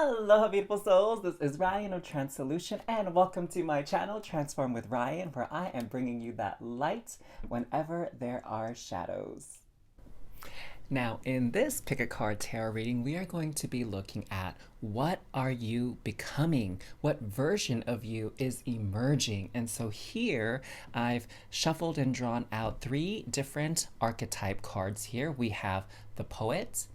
Aloha, beautiful souls. This is Ryan of tranSOULution, and welcome to my channel, Transform with Ryan, where I am bringing you that light whenever there are shadows. Now, in this pick a card tarot reading, we are going to be looking at what are you becoming? What version of you is emerging? And so here I've shuffled and drawn out three different archetype cards here. We have the poet,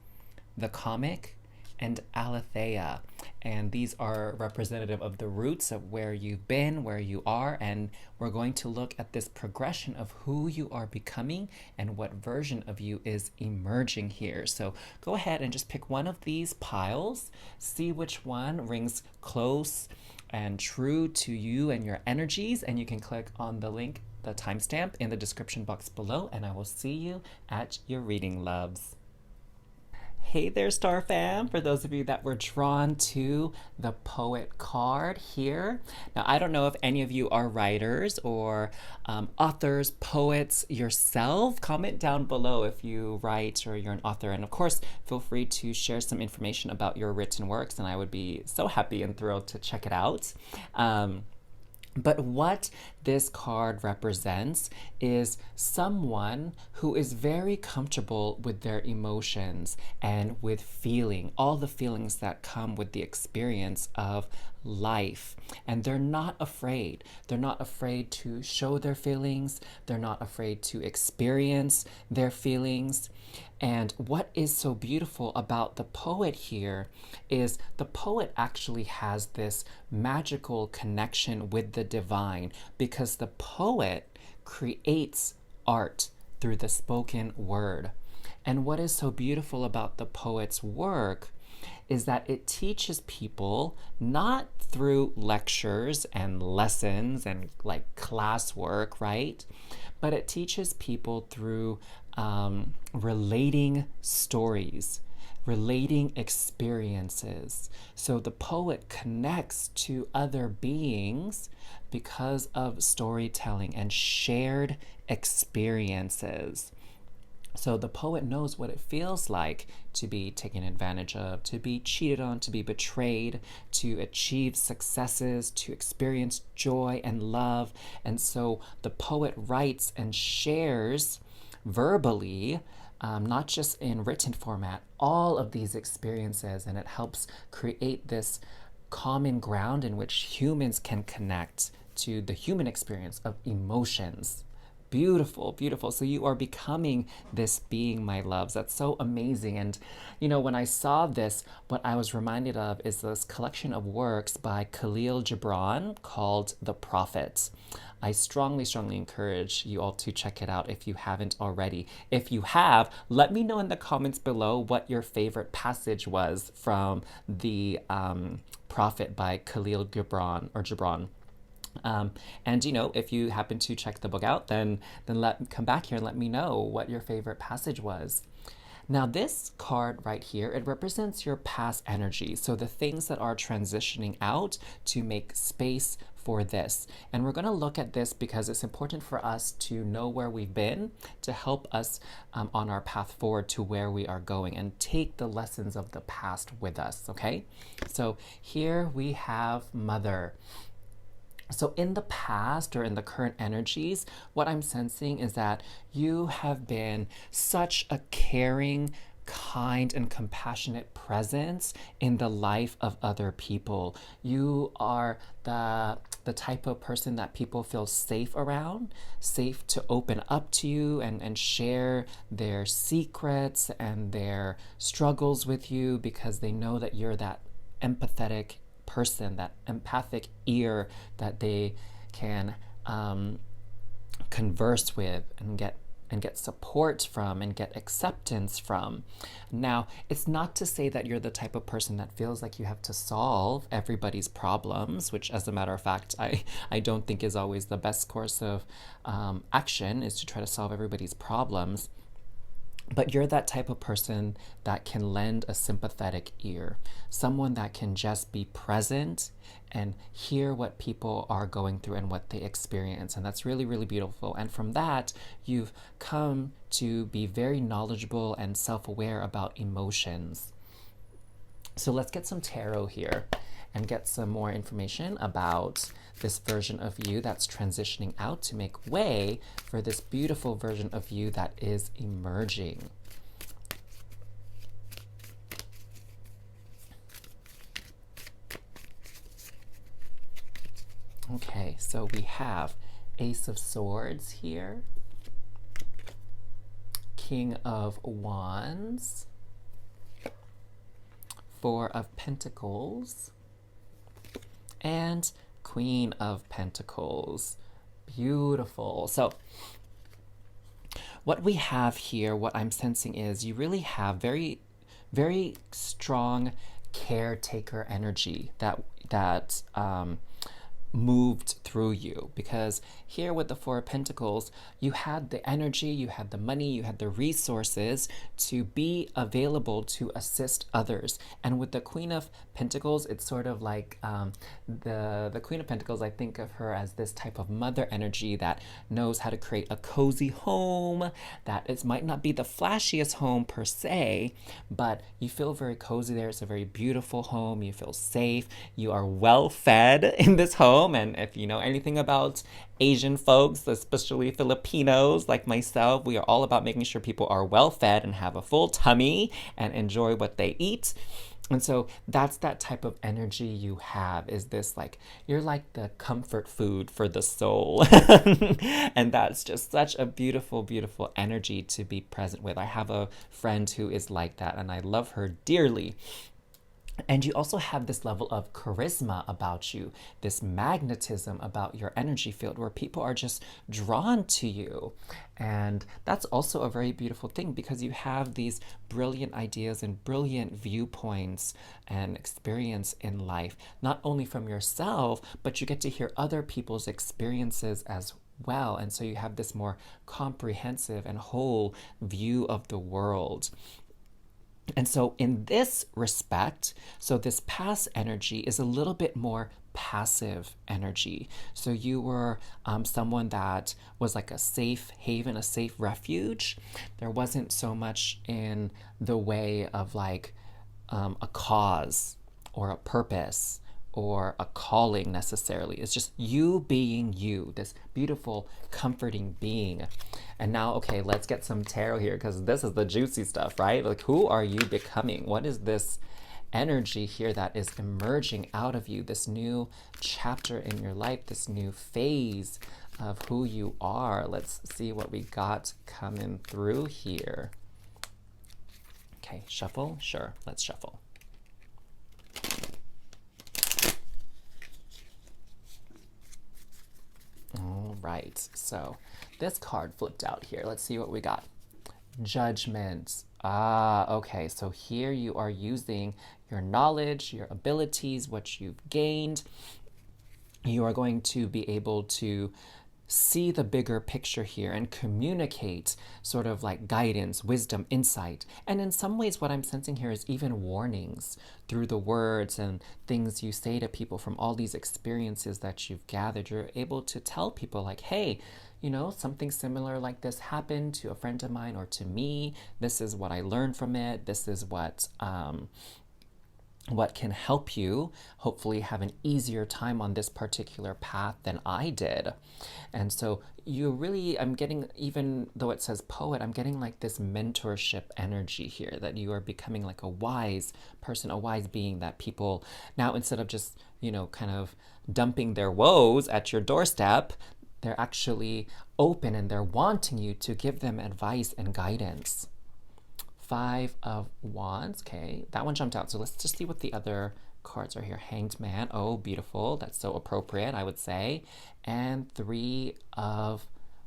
the comic, and Aletheia. And these are representative of the roots of where you've been, where you are, and we're going to look at this progression of who you are becoming and what version of you is emerging here. So go ahead and just pick one of these piles, see which one rings close and true to you and your energies, and you can click on the link, the timestamp in the description box below, and I will see you at your reading, loves. Hey there, Star Fam! For those of you that were drawn to the poet card here. Now, I don't know if any of you are writers or authors, poets yourself. Comment down below if you write or you're an author. And of course, feel free to share some information about your written works, and I would be so happy and thrilled to check it out. But what this card represents is someone who is very comfortable with their emotions and with feeling, all the feelings that come with the experience of life. And they're not afraid. They're not afraid to show their feelings. They're not afraid to experience their feelings. And what is so beautiful about the poet here is the poet actually has this magical connection with the divine, because the poet creates art through the spoken word. And what is so beautiful about the poet's work is that it teaches people not through lectures and lessons and like classwork, right? But it teaches people through relating stories, relating experiences. So the poet connects to other beings because of storytelling and shared experiences. So the poet knows what it feels like to be taken advantage of, to be cheated on, to be betrayed, to achieve successes, to experience joy and love. And so the poet writes and shares verbally, not just in written format, all of these experiences, and it helps create this common ground in which humans can connect to the human experience of emotions. Beautiful, beautiful. So you are becoming this being, my loves. That's so amazing. And, you know, when I saw this, what I was reminded of is this collection of works by Khalil Gibran called The Prophet. I strongly, strongly encourage you all to check it out if you haven't already. If you have, let me know in the comments below what your favorite passage was from The Prophet by Khalil Gibran. And you know, if you happen to check the book out, then come back here and let me know what your favorite passage was. Now this card right here, it represents your past energy. So the things that are transitioning out to make space for this. And we're going to look at this because it's important for us to know where we've been to help us on our path forward to where we are going and take the lessons of the past with us, okay? So here we have Mother. So in the past or in the current energies, what I'm sensing is that you have been such a caring, kind, and compassionate presence in the life of other people. You are the type of person that people feel safe around, safe to open up to you and share their secrets and their struggles with you because they know that you're that empathetic person, that empathic ear that they can converse with and get support from and get acceptance from. Now, it's not to say that you're the type of person that feels like you have to solve everybody's problems, which as a matter of fact, I don't think is always the best course of action, is to try to solve everybody's problems. But you're that type of person that can lend a sympathetic ear, someone that can just be present and hear what people are going through and what they experience. And that's really, really beautiful. And from that, you've come to be very knowledgeable and self-aware about emotions. So let's get some tarot here and get some more information about this version of you that's transitioning out to make way for this beautiful version of you that is emerging. Okay, so we have Ace of Swords here, King of Wands, Four of Pentacles, and Queen of Pentacles. Beautiful. So what we have here, what I'm sensing is you really have very, very strong caretaker energy that moved through you, because here with the Four of Pentacles, you had the energy, you had the money, you had the resources to be available to assist others. And with the Queen of Pentacles, it's sort of like the Queen of Pentacles, I think of her as this type of mother energy that knows how to create a cozy home, that it might not be the flashiest home per se, but you feel very cozy there. It's a very beautiful home. You feel safe. You are well fed in this home. And if you know anything about Asian folks, especially Filipinos like myself, we are all about making sure people are well fed and have a full tummy and enjoy what they eat. And so that's that type of energy you have, is this like, you're like the comfort food for the soul. And that's just such a beautiful, beautiful energy to be present with. I have a friend who is like that, and I love her dearly. And you also have this level of charisma about you, this magnetism about your energy field, where people are just drawn to you. And that's also a very beautiful thing, because you have these brilliant ideas and brilliant viewpoints and experience in life, not only from yourself, but you get to hear other people's experiences as well. And so you have this more comprehensive and whole view of the world. And so in this respect, so this past energy is a little bit more passive energy. So you were someone that was like a safe haven, a safe refuge. There wasn't so much in the way of like a cause or a purpose or a calling necessarily. It's just you being you, this beautiful, comforting being. And now, okay, let's get some tarot here, because this is the juicy stuff, right? Like, who are you becoming? What is this energy here that is emerging out of you, this new chapter in your life, this new phase of who you are? Let's see what we got coming through here. Okay, shuffle? Sure, let's shuffle. All right, so this card flipped out here. Let's see what we got. Judgment. Ah, okay, so here you are using your knowledge, your abilities, what you've gained. You are going to be able to see the bigger picture here and communicate sort of like guidance, wisdom, insight. And in some ways, what I'm sensing here is even warnings through the words and things you say to people from all these experiences that you've gathered. You're able to tell people like, hey, you know, something similar like this happened to a friend of mine or to me. This is what I learned from it. This is what can help you hopefully have an easier time on this particular path than I did. And so you really, I'm getting, even though it says poet, I'm getting like this mentorship energy here, that you are becoming like a wise person, a wise being, that people now, instead of just, you know, kind of dumping their woes at your doorstep, they're actually open and they're wanting you to give them advice and guidance. Five of Wands. Okay, that one jumped out. So let's just see what the other cards are here. Hanged Man. Oh, beautiful. That's so appropriate, I would say. And Three of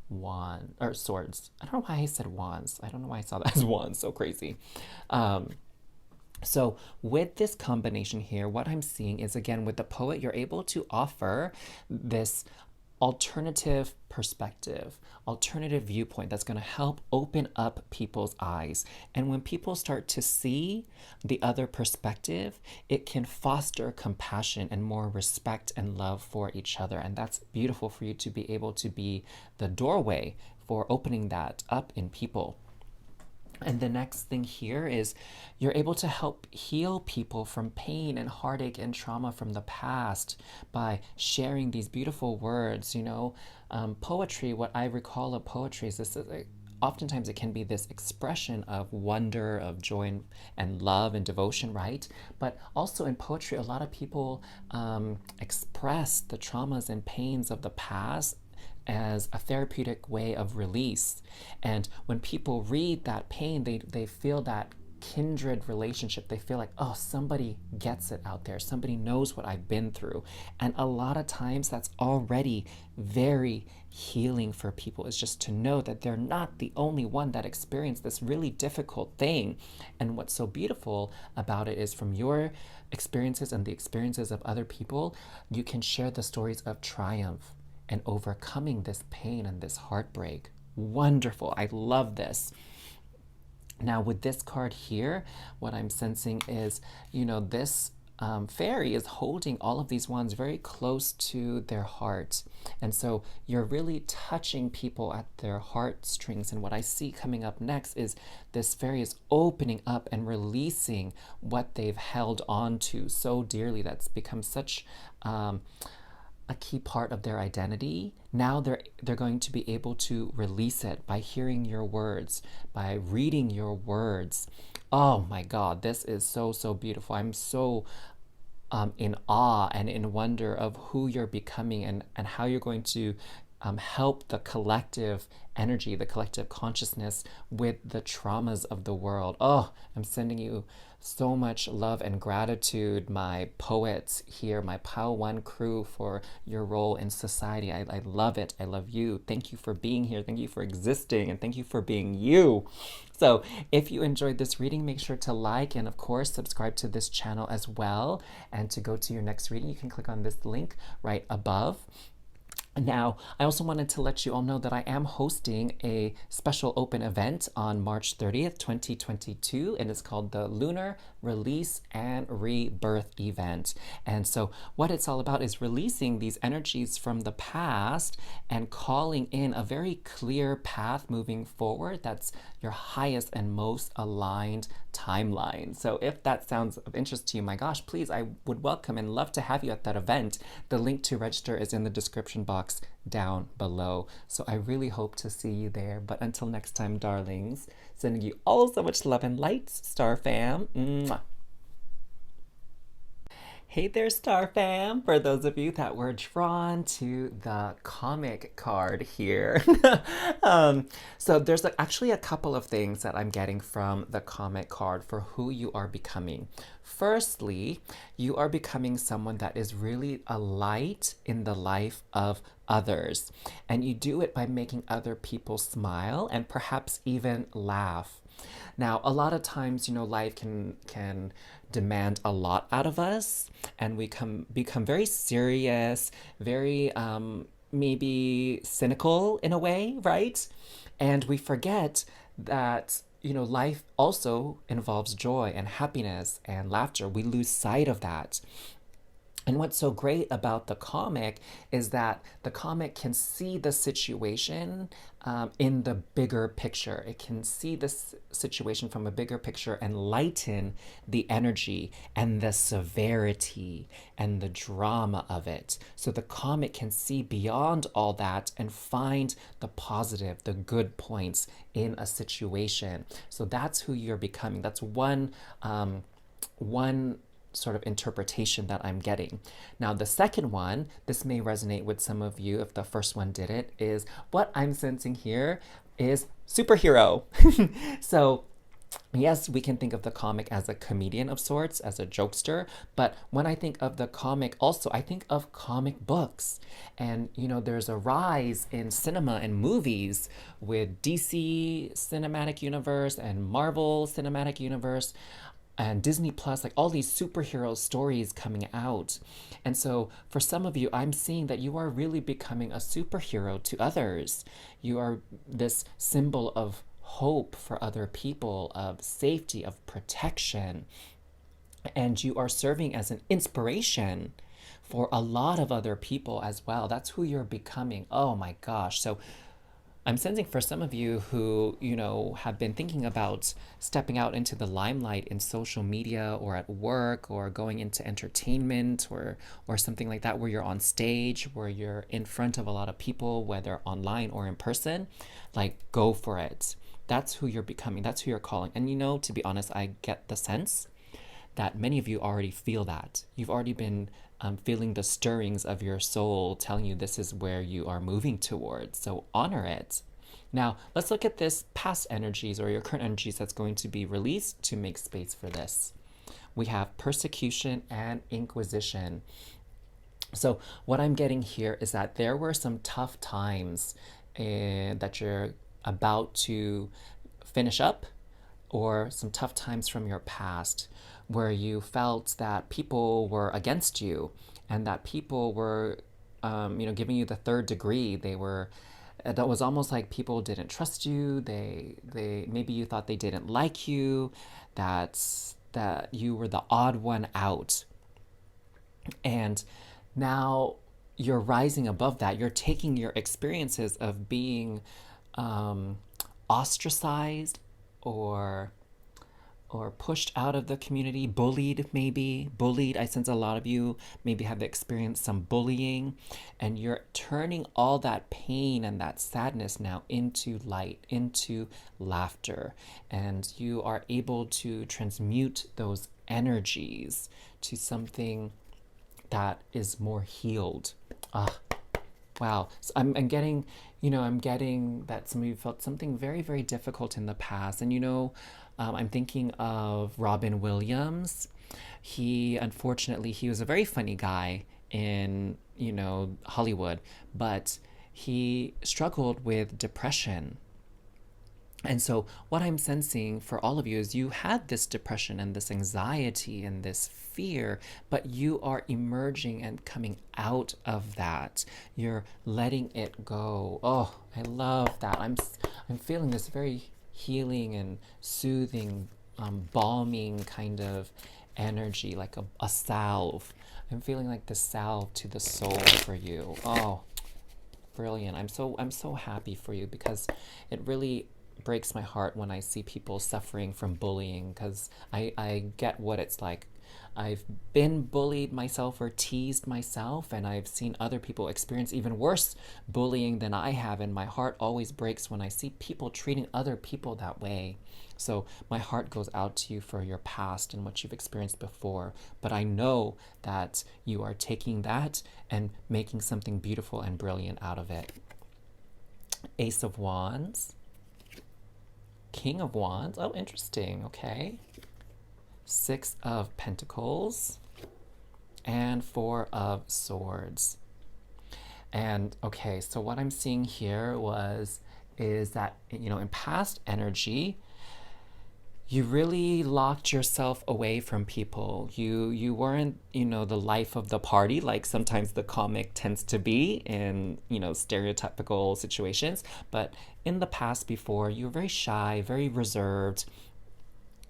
Wands, or Swords. I don't know why I said Wands. I don't know why I saw that as Wands. So crazy. So with this combination here, what I'm seeing is, again, with the poet, you're able to offer this alternative perspective, alternative viewpoint that's going to help open up people's eyes. And when people start to see the other perspective, it can foster compassion and more respect and love for each other. And that's beautiful for you to be able to be the doorway for opening that up in people. And the next thing here is you're able to help heal people from pain and heartache and trauma from the past by sharing these beautiful words. Poetry, what I recall of poetry is this. Oftentimes it can be this expression of wonder, of joy, and love and devotion, right? But also in poetry, a lot of people express the traumas and pains of the past as a therapeutic way of release. And when people read that pain, they feel that kindred relationship. They feel like, oh, somebody gets it out there. Somebody knows what I've been through. And a lot of times that's already very healing for people, is just to know that they're not the only one that experienced this really difficult thing. And what's so beautiful about it is from your experiences and the experiences of other people, you can share the stories of triumph and overcoming this pain and this heartbreak. Wonderful. I love this. Now with this card here, what I'm sensing is, this fairy is holding all of these wands very close to their heart. And so you're really touching people at their heartstrings. And what I see coming up next is this fairy is opening up and releasing what they've held on to so dearly, that's become such a key part of their identity. Now they're going to be able to release it by hearing your words, by reading your words. Oh my God, this is so beautiful. I'm so in awe and in wonder of who you're becoming and how you're going to help the collective energy, the collective consciousness with the traumas of the world. Oh, I'm sending you so much love and gratitude, my poets here, my Pile One crew, for your role in society. I love it. I love you. Thank you for being here. Thank you for existing. And thank you for being you. So if you enjoyed this reading, make sure to like and, of course, subscribe to this channel as well. And to go to your next reading, you can click on this link right above. Now, I also wanted to let you all know that I am hosting a special open event on March 30th, 2022, and it's called the LUNAR Release and Rebirth event. And so what it's all about is releasing these energies from the past and calling in a very clear path moving forward that's your highest and most aligned timeline. So if that sounds of interest to you, my gosh, please, I would welcome and love to have you at that event. The link to register is in the description box down below. So I really hope to see you there. But until next time, darlings, sending you all so much love and light, Star Fam. Mwah. Hey there, Star Fam! For those of you that were drawn to the comic card here. So there's actually a couple of things that I'm getting from the comic card for who you are becoming. Firstly, you are becoming someone that is really a light in the life of others. And you do it by making other people smile and perhaps even laugh. Now, a lot of times, life can demand a lot out of us, and we become very serious, very maybe cynical in a way, right? And we forget that life also involves joy and happiness and laughter. We lose sight of that. And what's so great about the comic is that the comic can see the situation in the bigger picture. It can see this situation from a bigger picture and lighten the energy and the severity and the drama of it. So the comic can see beyond all that and find the positive, the good points in a situation. So that's who you're becoming. That's one sort of interpretation that I'm getting. Now, the second one, this may resonate with some of you if the first one didn't, is what I'm sensing here is superhero. So yes, we can think of the comic as a comedian of sorts, as a jokester, but when I think of the comic also, I think of comic books. And, there's a rise in cinema and movies with DC Cinematic Universe and Marvel Cinematic Universe and Disney Plus, like all these superhero stories coming out. And so for some of you, I'm seeing that you are really becoming a superhero to others. You are this symbol of hope for other people, of safety, of protection. And you are serving as an inspiration for a lot of other people as well. That's who you're becoming. Oh my gosh. So I'm sensing for some of you who, have been thinking about stepping out into the limelight in social media or at work or going into entertainment or something like that, where you're on stage, where you're in front of a lot of people, whether online or in person, like go for it. That's who you're becoming. That's who you're calling. And to be honest, I get the sense that many of you already feel that. You've already been feeling the stirrings of your soul telling you this is where you are moving towards. So honor it. Now, let's look at this past energies or your current energies that's going to be released to make space for this. We have persecution and inquisition. So what I'm getting here is that there were some tough times that you're about to finish up, or some tough times from your past where you felt that people were against you and that people were, giving you the third degree. That was almost like people didn't trust you. They maybe you thought they didn't like you, that you were the odd one out. And now you're rising above that. You're taking your experiences of being ostracized or pushed out of the community, bullied maybe. Bullied, I sense a lot of you maybe have experienced some bullying, and you're turning all that pain and that sadness now into light, into laughter, and you are able to transmute those energies to something that is more healed. Wow. So I'm getting, I'm getting that some of you felt something very, very difficult in the past. And, I'm thinking of Robin Williams. Unfortunately, he was a very funny guy in, Hollywood, but he struggled with depression. And so what I'm sensing for all of you is you had this depression and this anxiety and this fear, but you are emerging and coming out of that. You're letting it go. Oh, I love that. I'm feeling this very healing and soothing, balming kind of energy, like a salve. I'm feeling like the salve to the soul for you. Oh, brilliant. I'm so happy for you, because it really breaks my heart when I see people suffering from bullying, because I get what it's like. I've been bullied myself or teased myself, and I've seen other people experience even worse bullying than I have, and my heart always breaks when I see people treating other people that way. So my heart goes out to you for your past and what you've experienced before, but I know that you are taking that and making something beautiful and brilliant out of it. Ace of Wands. King of Wands. Oh, interesting. Okay. Six of Pentacles and Four of Swords. And okay, so what I'm seeing here is that, in past energy, you really locked yourself away from people. You weren't, the life of the party, like sometimes the comic tends to be in, stereotypical situations. But in the past before, you were very shy, very reserved,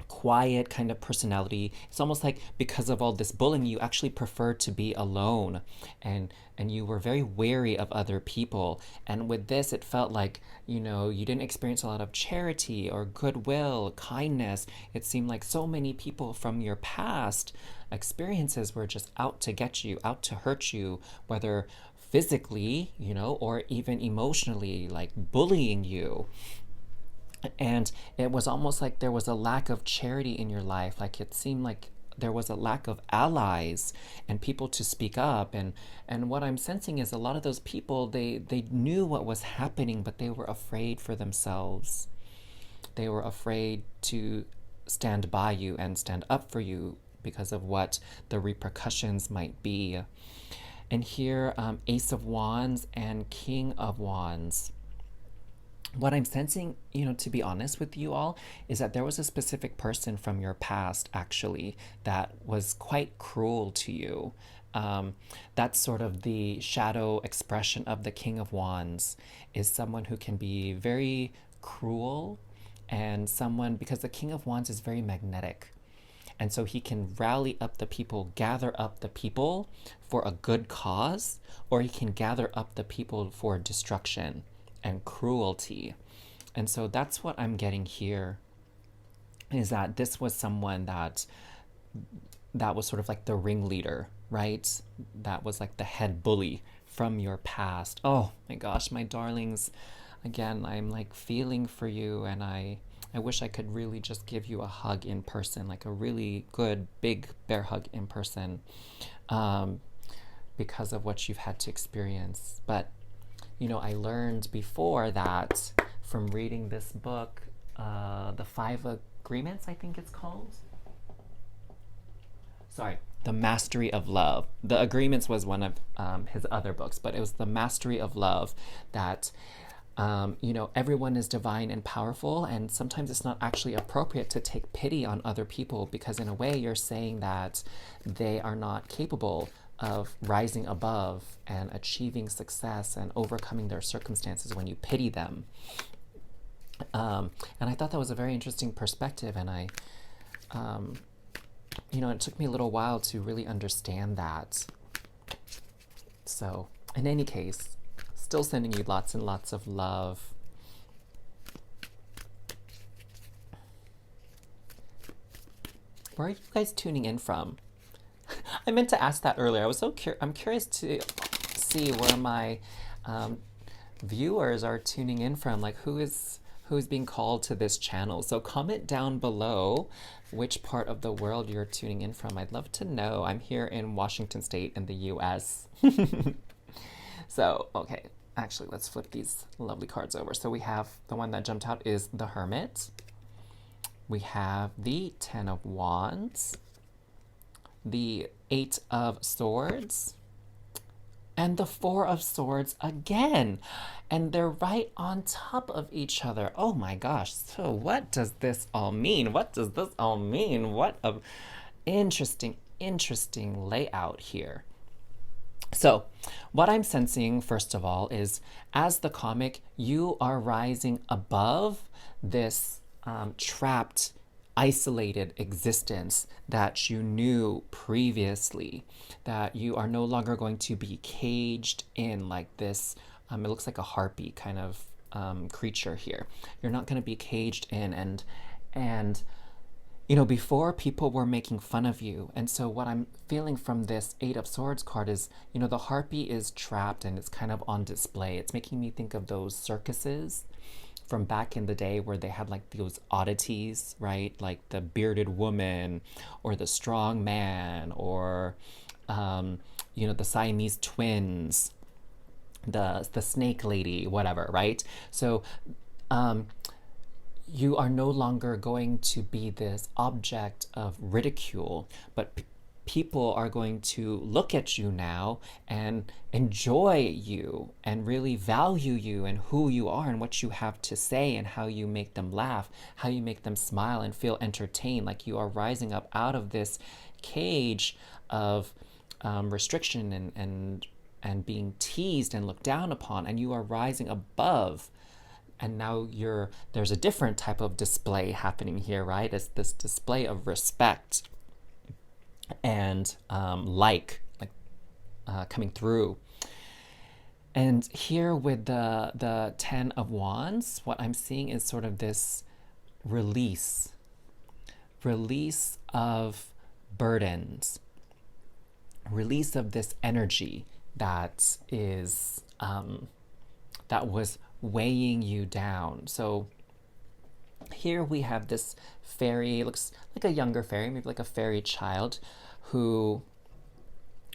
quiet kind of personality. It's almost like because of all this bullying, you actually prefer to be alone, and you were very wary of other people. And with this, it felt like, you didn't experience a lot of charity or goodwill, kindness. It seemed like so many people from your past experiences were just out to get you, out to hurt you, whether physically, or even emotionally, like bullying you. And it was almost like there was a lack of charity in your life. Like it seemed like there was a lack of allies and people to speak up. And what I'm sensing is a lot of those people, they knew what was happening, but they were afraid for themselves. They were afraid to stand by you and stand up for you because of what the repercussions might be. And here, Ace of Wands and King of Wands. What I'm sensing, to be honest with you all, is that there was a specific person from your past, actually, that was quite cruel to you. That's sort of the shadow expression of the King of Wands, is someone who can be very cruel, and someone, because the King of Wands is very magnetic. And so he can rally up the people, gather up the people for a good cause, or he can gather up the people for destruction. and cruelty. And so that's what I'm getting here, is that this was someone that was sort of like the ringleader, right? That was like the head bully from your past. Oh my gosh, my darlings, again, I'm like feeling for you, and I wish I could really just give you a hug in person, like a really good big bear hug in person, because of what you've had to experience. But you know, I learned before that from reading this book, the 5 Agreements, I think it's called. Sorry, The Mastery of Love. The Agreements was one of his other books, but it was The Mastery of Love, that you know, everyone is divine and powerful, and sometimes it's not actually appropriate to take pity on other people, because in a way you're saying that they are not capable of rising above and achieving success and overcoming their circumstances when you pity them. And I thought that was a very interesting perspective, and I, you know, it took me a little while to really understand that. So, in any case, still sending you lots and lots of love. Where are you guys tuning in from? I meant to ask that earlier. I was so I'm curious to see where my viewers are tuning in from. Like, who's being called to this channel. So comment down below which part of the world you're tuning in from. I'd love to know. I'm here in Washington State in the US. So, okay. Actually, let's flip these lovely cards over. So we have the one that jumped out is the Hermit. We have the 10 of Wands, the 8 of Swords, and the 4 of Swords again. And they're right on top of each other. Oh my gosh. So what does this all mean? What does this all mean? What a interesting layout here. So what I'm sensing, first of all, is as the comic, you are rising above this trapped, isolated existence that you knew previously, that you are no longer going to be caged in like this, it looks like a harpy kind of creature here. You're not going to be caged in, and you know, before people were making fun of you. And so what I'm feeling from this 8 of Swords card is, you know, the harpy is trapped and it's kind of on display. It's making me think of those circuses from back in the day where they had like those oddities, right? Like the bearded woman or the strong man, or, you know, the Siamese twins, the snake lady, whatever, right? So, you are no longer going to be this object of ridicule, but people are going to look at you now and enjoy you and really value you and who you are and what you have to say and how you make them laugh, how you make them smile and feel entertained, like you are rising up out of this cage of restriction and being teased and looked down upon, and you are rising above. And now there's a different type of display happening here, right? It's this display of respect and coming through. And here with the 10 of Wands, what I'm seeing is sort of this release of burdens, release of this energy that is that was weighing you down. So here we have this fairy, looks like a younger fairy, maybe like a fairy child, who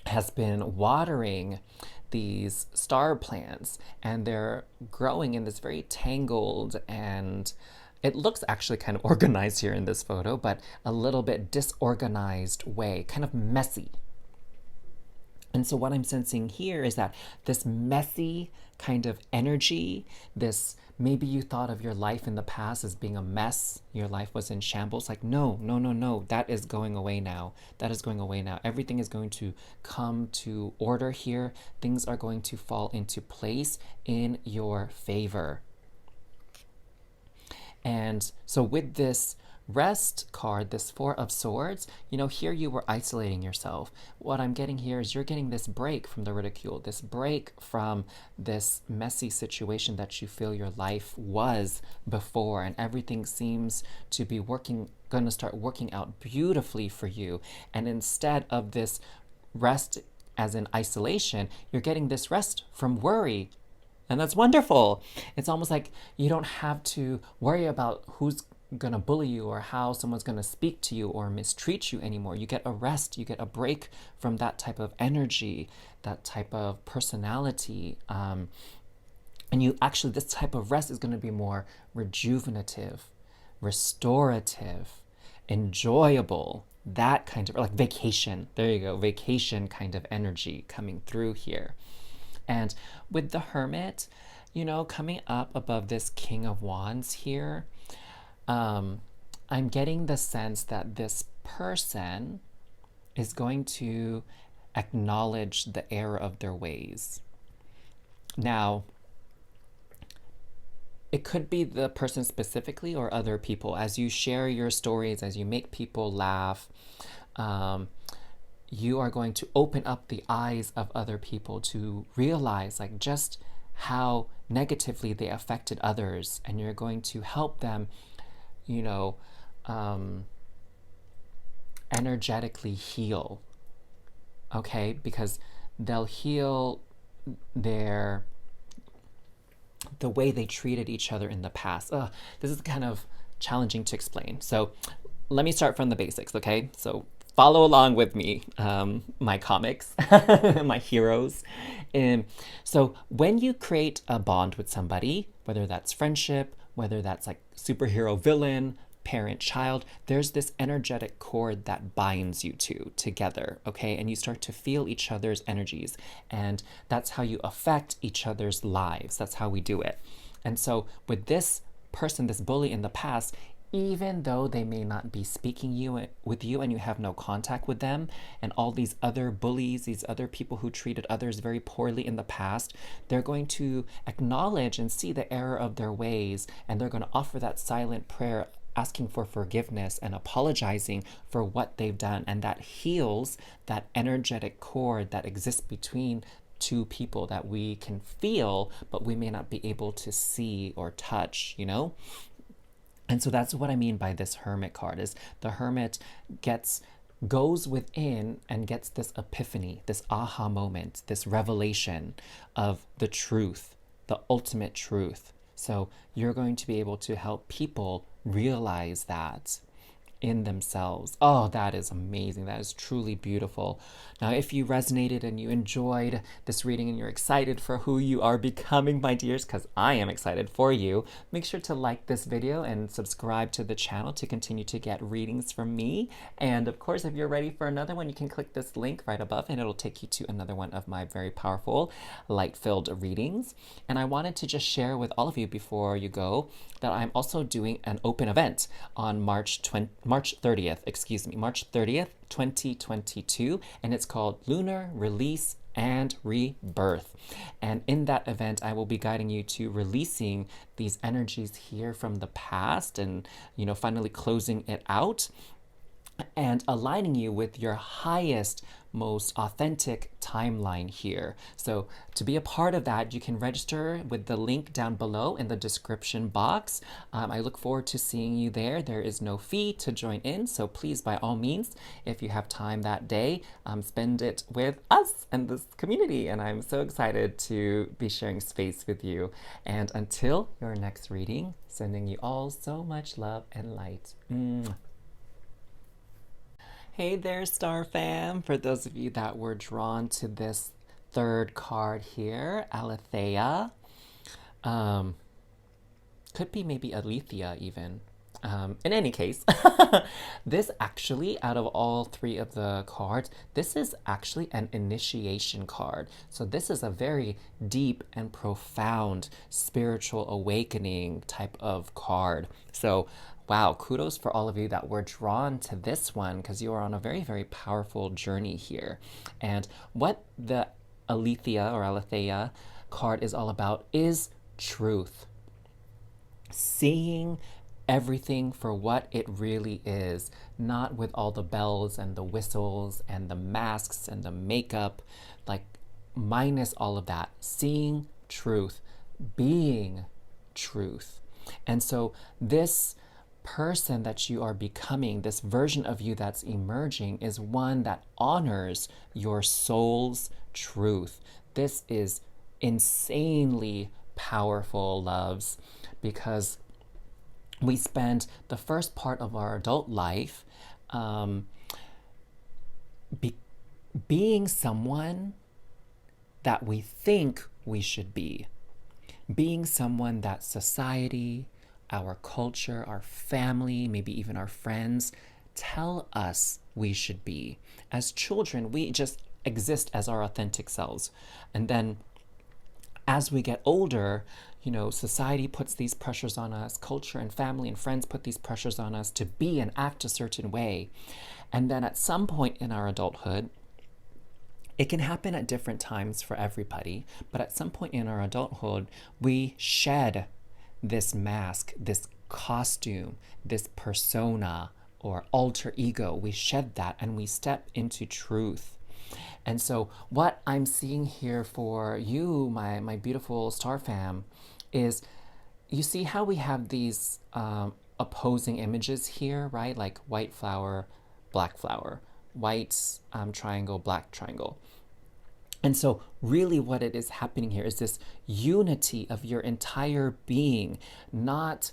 has been watering these star plants, and they're growing in this very tangled, and it looks actually kind of organized here in this photo, but a little bit disorganized way, kind of messy. And so what I'm sensing here is that this messy kind of energy, this, maybe you thought of your life in the past as being a mess, your life was in shambles, like no, that is going away now. That is going away now. Everything is going to come to order here. Things are going to fall into place in your favor. And so with this rest card, this Four of Swords, you know, here you were isolating yourself. What I'm getting here is you're getting this break from the ridicule, this break from this messy situation that you feel your life was before, and everything seems to be going to start working out beautifully for you. And instead of this rest as in isolation, you're getting this rest from worry. And that's wonderful. It's almost like you don't have to worry about who's going to bully you or how someone's going to speak to you or mistreat you anymore. You get a rest, you get a break from that type of energy, that type of personality. And you actually, this type of rest is going to be more rejuvenative, restorative, enjoyable, that kind of, like vacation. There you go, vacation kind of energy coming through here. And with the Hermit, you know, coming up above this King of Wands here, I'm getting the sense that this person is going to acknowledge the error of their ways. Now, it could be the person specifically or other people. As you share your stories, as you make people laugh, you are going to open up the eyes of other people to realize like just how negatively they affected others, and you're going to help them, you know, energetically heal, okay? Because they'll heal the way they treated each other in the past. This is kind of challenging to explain. So let me start from the basics, okay? So follow along with me, my comics, my heroes. So when you create a bond with somebody, whether that's friendship, whether that's like superhero villain, parent child, there's this energetic cord that binds you two together, okay? And you start to feel each other's energies, and that's how you affect each other's lives. That's how we do it. And so with this person, this bully in the past, even though they may not be speaking with you and you have no contact with them, and all these other bullies, these other people who treated others very poorly in the past, they're going to acknowledge and see the error of their ways, and they're going to offer that silent prayer asking for forgiveness and apologizing for what they've done. And that heals that energetic cord that exists between two people that we can feel, but we may not be able to see or touch, you know? And so that's what I mean by this Hermit card, is the Hermit goes within and gets this epiphany, this aha moment, this revelation of the truth, the ultimate truth. So you're going to be able to help people realize that in themselves. Oh, that is amazing. That is truly beautiful. Now, if you resonated and you enjoyed this reading and you're excited for who you are becoming, my dears, because I am excited for you, make sure to like this video and subscribe to the channel to continue to get readings from me. And of course, if you're ready for another one, you can click this link right above and it'll take you to another one of my very powerful light-filled readings. And I wanted to just share with all of you before you go that I'm also doing an open event on March 30th, 2022, and it's called Lunar Release and Rebirth. And in that event, I will be guiding you to releasing these energies here from the past and, you know, finally closing it out and aligning you with your highest, most authentic timeline here. So to be a part of that, you can register with the link down below in the description box. I look forward to seeing you there. There is no fee to join in, so please, by all means, if you have time that day, spend it with us and this community. And I'm so excited to be sharing space with you. And until your next reading, sending you all so much love and light. Hey there, Star Fam! For those of you that were drawn to this third card here, Aletheia, could be maybe Aletheia even. In any case, this actually, out of all three of the cards, this is actually an initiation card. So this is a very deep and profound spiritual awakening type of card. So wow, kudos for all of you that were drawn to this one, because you are on a very, very powerful journey here. And what the Aletheia card is all about is truth. Seeing everything for what it really is, not with all the bells and the whistles and the masks and the makeup, like minus all of that, seeing truth, being truth. And so this person that you are becoming, this version of you that's emerging, is one that honors your soul's truth. This is insanely powerful, loves, because we spend the first part of our adult life being someone that we think we should be, being someone that society, our culture, our family, maybe even our friends tell us we should be. As children, we just exist as our authentic selves. And then as we get older, you know, society puts these pressures on us, culture and family and friends put these pressures on us to be and act a certain way. And then at some point in our adulthood, it can happen at different times for everybody, but at some point in our adulthood, we shed this mask, this costume, this persona or alter ego. We shed that and we step into truth. And so what I'm seeing here for you, my beautiful star fam, is you see how we have these opposing images here, right? Like white flower, black flower, white triangle, black triangle. And so really what it is happening here is this unity of your entire being, not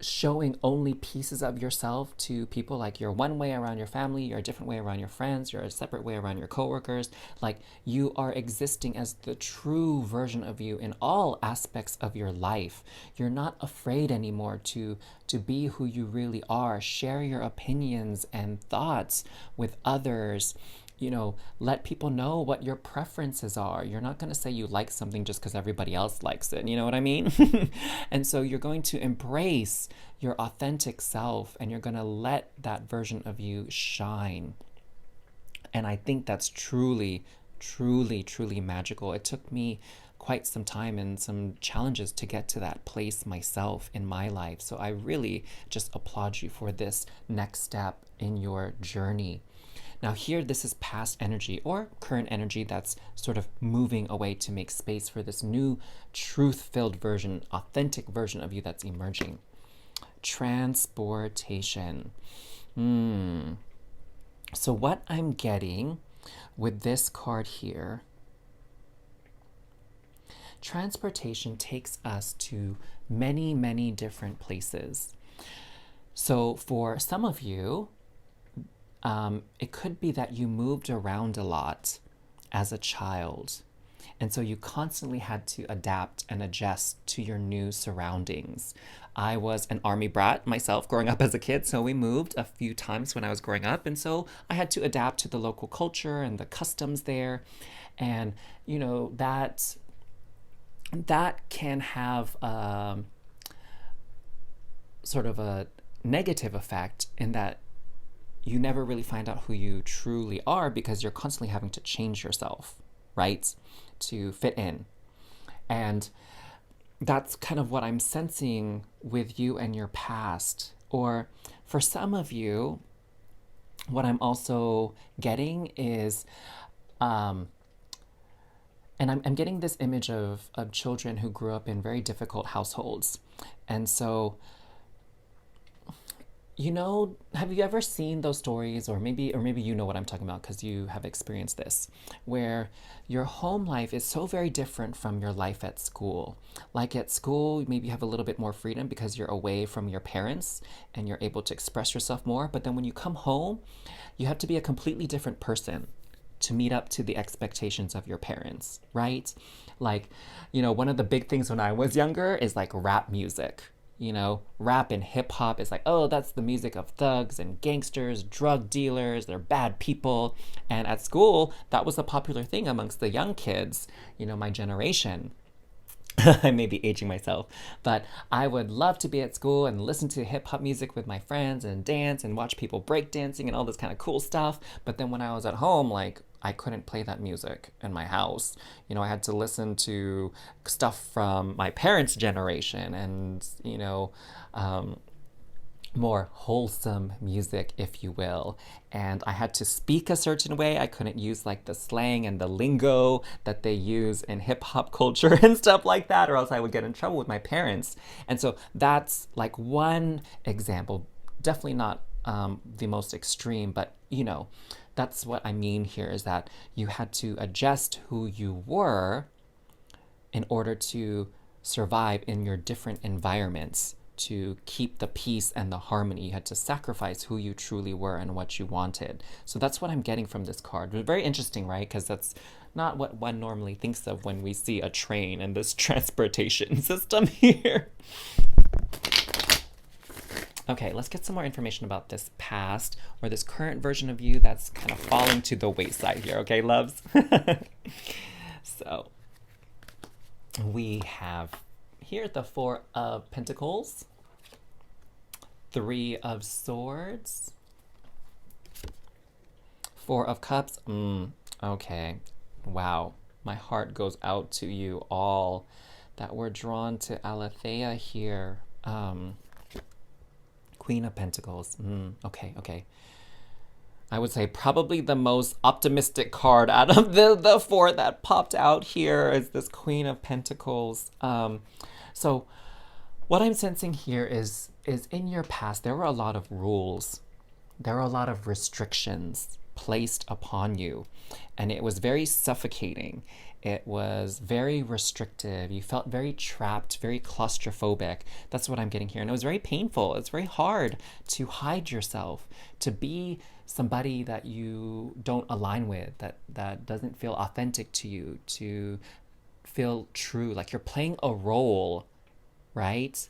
showing only pieces of yourself to people. Like you're one way around your family, you're a different way around your friends, you're a separate way around your coworkers. Like you are existing as the true version of you in all aspects of your life. You're not afraid anymore to be who you really are. Share your opinions and thoughts with others. You know, let people know what your preferences are. You're not going to say you like something just because everybody else likes it. You know what I mean? And so you're going to embrace your authentic self and you're going to let that version of you shine. And I think that's truly, truly, truly magical. It took me quite some time and some challenges to get to that place myself in my life. So I really just applaud you for this next step in your journey. Now here, this is past energy or current energy that's sort of moving away to make space for this new truth-filled version, authentic version of you that's emerging. Transportation. So what I'm getting with this card here, transportation takes us to many, many different places. So for some of you, it could be that you moved around a lot as a child. And so you constantly had to adapt and adjust to your new surroundings. I was an army brat myself growing up as a kid, so we moved a few times when I was growing up. And so I had to adapt to the local culture and the customs there. And, you know, that can have sort of a negative effect in that you never really find out who you truly are because you're constantly having to change yourself, right, to fit in. And that's kind of what I'm sensing with you and your past. Or for some of you, what I'm also getting is, and I'm getting this image of children who grew up in very difficult households. And so, you know, have you ever seen those stories, or maybe you know what I'm talking about because you have experienced this, where your home life is so very different from your life at school. Like at school, maybe you have a little bit more freedom because you're away from your parents and you're able to express yourself more. But then when you come home, you have to be a completely different person to meet up to the expectations of your parents, right? Like, you know, one of the big things when I was younger is like rap music. You know, rap and hip hop is like, oh, that's the music of thugs and gangsters, drug dealers, they're bad people. And at school, that was a popular thing amongst the young kids, you know, my generation. I may be aging myself, but I would love to be at school and listen to hip hop music with my friends and dance and watch people break dancing and all this kind of cool stuff. But then when I was at home, like, I couldn't play that music in my house. You know, I had to listen to stuff from my parents' generation and, you know, more wholesome music, if you will. And I had to speak a certain way. I couldn't use like the slang and the lingo that they use in hip hop culture and stuff like that, or else I would get in trouble with my parents. And so that's like one example. Definitely not the most extreme, but you know, that's what I mean here, is that you had to adjust who you were in order to survive in your different environments, to keep the peace and the harmony. You had to sacrifice who you truly were and what you wanted. So that's what I'm getting from this card. It's very interesting, right? Because that's not what one normally thinks of when we see a train and this transportation system here. Okay, let's get some more information about this past or this current version of you that's kind of falling to the wayside here, okay, loves? So we have here the Four of Pentacles, Three of Swords, Four of Cups. Okay, wow. My heart goes out to you all that were drawn to Aletheia here. Queen of Pentacles. Okay. I would say probably the most optimistic card out of the four that popped out here is this Queen of Pentacles. So what I'm sensing here is in your past, there were a lot of rules. There were a lot of restrictions placed upon you, and it was very suffocating. It was very restrictive. You felt very trapped, very claustrophobic. That's what I'm getting here. And it was very painful. It's very hard to hide yourself, to be somebody that you don't align with, that doesn't feel authentic to you, to feel true, like you're playing a role, right?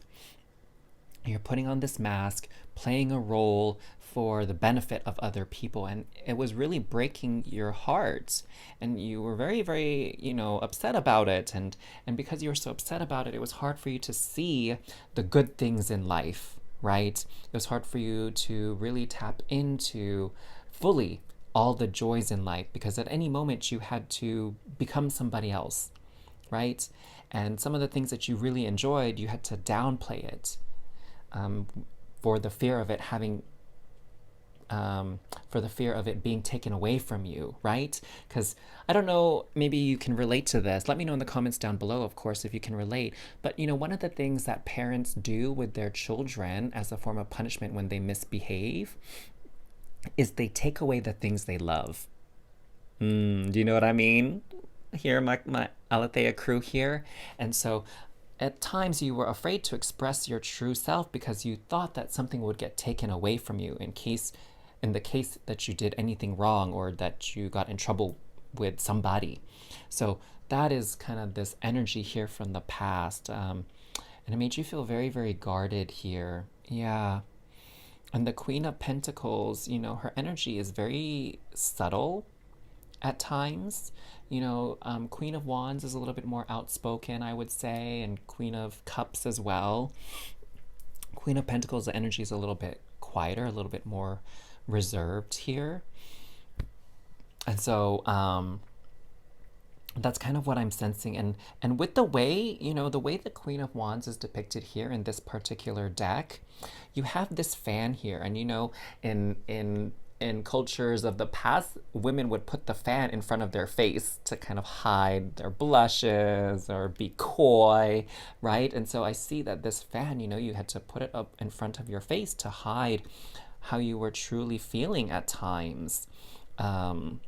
You're putting on this mask, playing a role for the benefit of other people, and it was really breaking your heart, and you were very, very, upset about it, and because you were so upset about it, it was hard for you to see the good things in life, right? It was hard for you to really tap into fully all the joys in life, because at any moment you had to become somebody else, right? And some of the things that you really enjoyed, you had to downplay it for the fear of it having for the fear of it being taken away from you, right? Because I don't know, maybe you can relate to this. Let me know in the comments down below, of course, if you can relate. But one of the things that parents do with their children as a form of punishment when they misbehave is they take away the things they love. Do you know what I mean? Here, my Aletheia crew here. And so at times you were afraid to express your true self because you thought that something would get taken away from you in the case that you did anything wrong or that you got in trouble with somebody. So that is kind of this energy here from the past. And it made you feel very, very guarded here. Yeah. And the Queen of Pentacles, her energy is very subtle at times. Queen of Wands is a little bit more outspoken, I would say, and Queen of Cups as well. Queen of Pentacles, the energy is a little bit quieter, a little bit more reserved here. And so that's kind of what I'm sensing. And with the way, the way the Queen of Wands is depicted here in this particular deck, you have this fan here. And in cultures of the past, women would put the fan in front of their face to kind of hide their blushes or be coy, right? And so I see that this fan, you had to put it up in front of your face to hide how you were truly feeling at times. And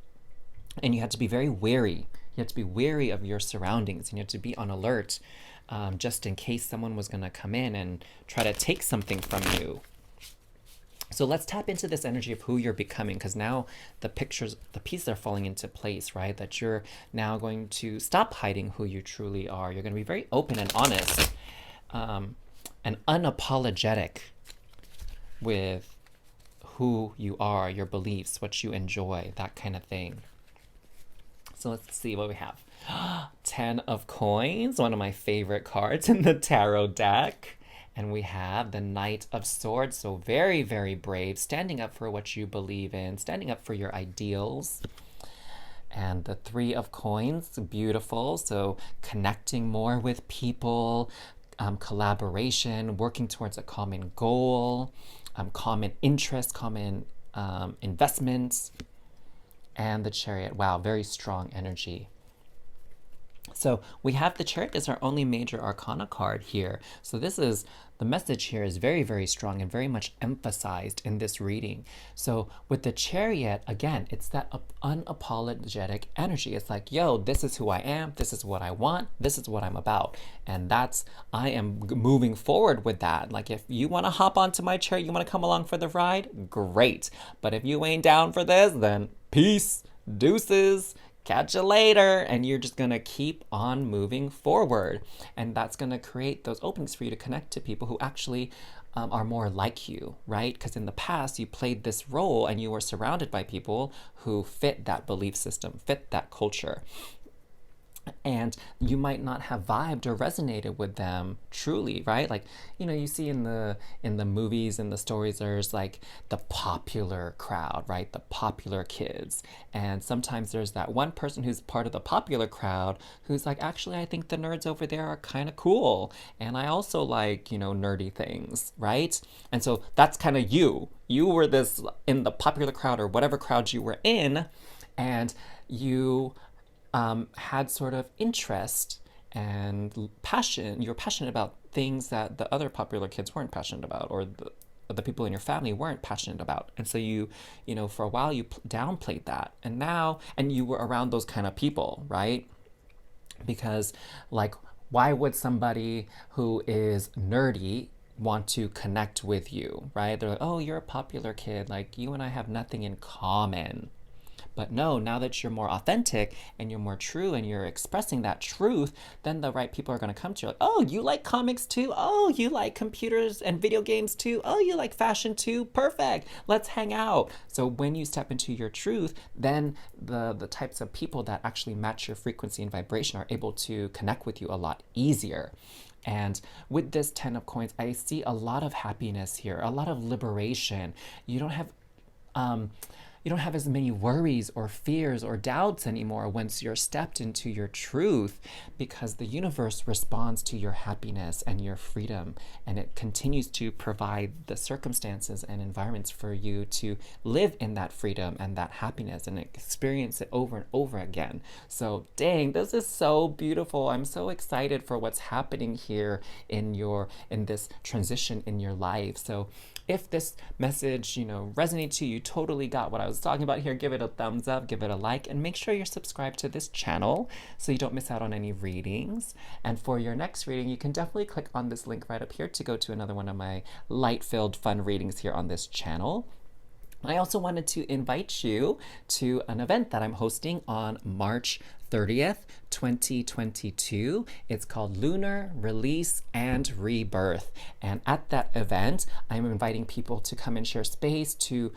you had to be very wary. You had to be wary of your surroundings, and you had to be on alert just in case someone was going to come in and try to take something from you. So let's tap into this energy of who you're becoming, because now the pieces are falling into place, right? That you're now going to stop hiding who you truly are. You're going to be very open and honest and unapologetic with who you are, your beliefs, what you enjoy, that kind of thing. So let's see what we have. 10 of Coins, one of my favorite cards in the tarot deck. And we have the Knight of Swords, so very, very brave, standing up for what you believe in, standing up for your ideals. And the Three of Coins, beautiful, so connecting more with people, collaboration, working towards a common goal, common interest, common investments. And the Chariot. Wow, very strong energy. So we have the Chariot as our only major arcana card here. So this is, the message here is very, very strong and very much emphasized in this reading. So with the Chariot, again, it's that unapologetic energy. It's like, yo, this is who I am. This is what I want. This is what I'm about. And that's, I am moving forward with that. Like, if you want to hop onto my Chariot, you want to come along for the ride, great. But if you ain't down for this, then peace, deuces, catch you later, and you're just gonna keep on moving forward. And that's gonna create those openings for you to connect to people who actually are more like you, right? Because in the past, you played this role and you were surrounded by people who fit that belief system, fit that culture. And you might not have vibed or resonated with them truly, right? Like, you know, you see in the movies and the stories, there's like the popular crowd, right? The popular kids. And sometimes there's that one person who's part of the popular crowd who's like, actually, I think the nerds over there are kind of cool. And I also like, you know, nerdy things, right? And so that's kind of you. You were this in the popular crowd or whatever crowd you were in, and you had sort of interest and passion. You're passionate about things that the other popular kids weren't passionate about, or the people in your family weren't passionate about. And so you know, for a while you downplayed that. And now, and you were around those kind of people, right? Because, like, why would somebody who is nerdy want to connect with you, right? They're like, oh, you're a popular kid. Like, you and I have nothing in common. But no, now that you're more authentic and you're more true and you're expressing that truth, then the right people are going to come to you. Like, oh, you like comics too? Oh, you like computers and video games too? Oh, you like fashion too? Perfect. Let's hang out. So when you step into your truth, then the types of people that actually match your frequency and vibration are able to connect with you a lot easier. And with this 10 of coins, I see a lot of happiness here, a lot of liberation. You don't have as many worries or fears or doubts anymore once you're stepped into your truth, because the universe responds to your happiness and your freedom, and it continues to provide the circumstances and environments for you to live in that freedom and that happiness and experience it over and over again. So dang, this is so beautiful. I'm so excited for what's happening here in this transition in your life. So if this message, you know, resonates to you, you totally got what I was talking about here, give it a thumbs up, give it a like, and make sure you're subscribed to this channel so you don't miss out on any readings. And for your next reading, you can definitely click on this link right up here to go to another one of my light-filled fun readings here on this channel. I also wanted to invite you to an event that I'm hosting on March 30th, 2022. It's called Lunar, Release, and Rebirth. And at that event, I'm inviting people to come and share space to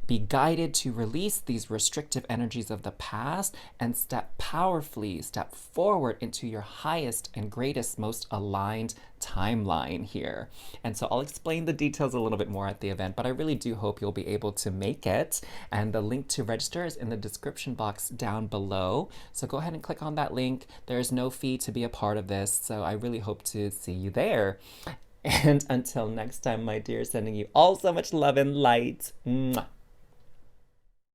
be guided to release these restrictive energies of the past and step forward into your highest and greatest, most aligned timeline here. And so I'll explain the details a little bit more at the event, but I really do hope you'll be able to make it. And the link to register is in the description box down below. So go ahead and click on that link. There's no fee to be a part of this, so I really hope to see you there. And until next time, my dear, sending you all so much love and light. Mwah.